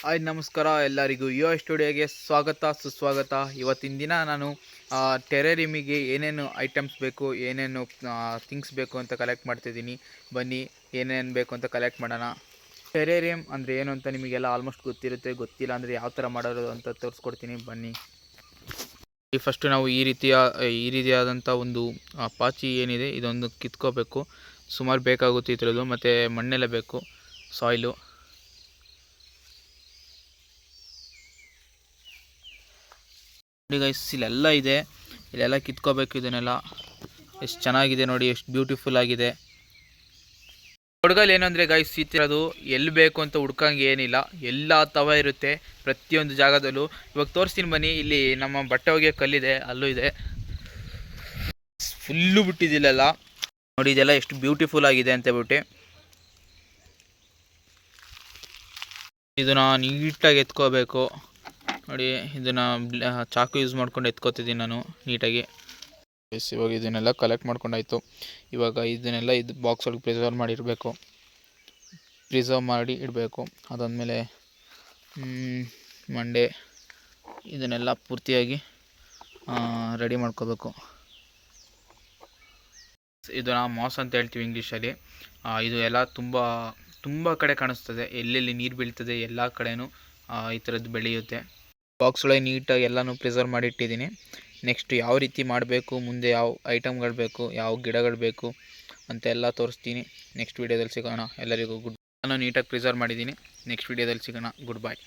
Hi ನಮಸ್ಕಾರ ಎಲ್ಲರಿಗೂ ಯೋ ಸ್ಟುಡಿಯೋಗೆ ಸ್ವಾಗತ ಸುಸ್ವಾಗತ. ಇವತ್ತಿನ ದಿನ ನಾನು ಟೆರೇರಿಯಮಿಗೆ ಏನೇನು ಐಟಮ್ಸ್ ಬೇಕು, ಏನೇನು ಥಿಂಗ್ಸ್ ಬೇಕು ಅಂತ ಕಲೆಕ್ಟ್ ಮಾಡ್ತಿದ್ದೀನಿ. ಬನ್ನಿ ಏನೇನು ಬೇಕು ಅಂತ ಕಲೆಕ್ಟ್ ಮಾಡೋಣ. ಟೆರೇರಿಯಮ್ ಅಂದರೆ ಏನು ಅಂತ ನಿಮಗೆಲ್ಲ ಆಲ್ಮೋಸ್ಟ್ ಗೊತ್ತಿರುತ್ತೆ. ಗೊತ್ತಿಲ್ಲ ಅಂದರೆ ಯಾವ ಥರ ಮಾಡೋದು ಅಂತ ತೋರಿಸ್ಕೊಡ್ತೀನಿ ಬನ್ನಿ. ಫಸ್ಟು ನಾವು ಈ ರೀತಿಯಾದಂಥ ಒಂದು ಪಾಚಿ ಏನಿದೆ ಇದೊಂದು ಕಿತ್ಕೋಬೇಕು. ಸುಮಾರು ಬೇಕಾಗುತ್ತೆ ಇದರದ್ದು. ಮತ್ತು ಮಣ್ಣೆಲ್ಲ ಬೇಕು, ಸಾಯಿಲು. ನೋಡಿ ಗೈಸ್, ಇಲ್ಲೆಲ್ಲ ಇದೆ, ಇಲ್ಲೆಲ್ಲ ಕಿತ್ಕೋಬೇಕು. ಇದನ್ನೆಲ್ಲ ಎಷ್ಟು ಚೆನ್ನಾಗಿದೆ ನೋಡಿ, ಎಷ್ಟು ಬ್ಯೂಟಿಫುಲ್ ಆಗಿದೆ. ಹುಡುಗಲ್ಲಿ ಏನಂದರೆ ಗೈಸ್, ಸಿತ್ತಿರೋದು ಎಲ್ಲಿ ಬೇಕು ಅಂತ ಹುಡ್ಕಂಗೆ ಏನಿಲ್ಲ, ಎಲ್ಲ ತವ ಇರುತ್ತೆ ಪ್ರತಿಯೊಂದು ಜಾಗದಲ್ಲೂ. ಇವಾಗ ತೋರಿಸ್ತೀನಿ ಬನ್ನಿ. ಇಲ್ಲಿ ನಮ್ಮ ಬಟ್ಟೆ ಒಗೆಯೋ ಕಲ್ಲಿದೆ, ಅಲ್ಲೂ ಇದೆ. ಫುಲ್ಲು ಬಿಟ್ಟಿದ್ದಿಲ್ಲೆಲ್ಲ ನೋಡಿ, ಇದೆಲ್ಲ ಎಷ್ಟು ಬ್ಯೂಟಿಫುಲ್ ಆಗಿದೆ ಅಂತ ಹೇಳ್ಬಿಟ್ಟು. ಇದನ್ನು ನೀಟಾಗಿ ಎತ್ಕೋಬೇಕು ನೋಡಿ. ಇದನ್ನು ಚಾಕು ಯೂಸ್ ಮಾಡ್ಕೊಂಡು ಎತ್ಕೋತಿದ್ದೀನಿ ನಾನು ನೀಟಾಗಿ. ಇವಾಗ ಇದನ್ನೆಲ್ಲ ಕಲೆಕ್ಟ್ ಮಾಡ್ಕೊಂಡಾಯಿತು. ಇವಾಗ ಇದನ್ನೆಲ್ಲ ಬಾಕ್ಸ್ ಒಳಗೆ ಪ್ರಿಸರ್ವ್ ಮಾಡಿ ಇಡಬೇಕು. ಅದಾದಮೇಲೆ ಮಂಡೆ ಇದನ್ನೆಲ್ಲ ಪೂರ್ತಿಯಾಗಿ ರೆಡಿ ಮಾಡ್ಕೋಬೇಕು. ಇದನ್ನು ಮಾಸ್ ಅಂತ ಹೇಳ್ತೀವಿ ಇಂಗ್ಲೀಷಲ್ಲಿ. ಇದು ಎಲ್ಲ ತುಂಬ ಕಡೆ ಕಾಣಿಸ್ತದೆ. ಎಲ್ಲೆಲ್ಲಿ ನೀರು ಬೀಳ್ತದೆ ಎಲ್ಲ ಕಡೆನೂ ಈ ಥರದ್ದು ಬೆಳೆಯುತ್ತೆ. ಬಾಕ್ಸ್ ಒಳಗೆ ನೀಟಾಗಿ ಎಲ್ಲನೂ ಪ್ರಿಸರ್ವ್ ಮಾಡಿ ಇಟ್ಟಿದ್ದೀನಿ. ನೆಕ್ಸ್ಟ್ ಯಾವ ರೀತಿ ಮಾಡಬೇಕು, ಮುಂದೆ ಯಾವ ಐಟಮ್ಗಳು ಬೇಕು, ಯಾವ ಗಿಡಗಳು ಬೇಕು ಅಂತೆಲ್ಲ ತೋರಿಸ್ತೀನಿ. ನೆಕ್ಸ್ಟ್ ವೀಡಿಯೋದಲ್ಲಿ ಸಿಗೋಣ. ಎಲ್ಲರಿಗೂ ನಾನು ನೀಟಾಗಿ ಪ್ರಿಸರ್ವ್ ಮಾಡಿದ್ದೀನಿ. ನೆಕ್ಸ್ಟ್ ವೀಡಿಯೋದಲ್ಲಿ ಸಿಗೋಣ. ಗುಡ್ ಬಾಯ್.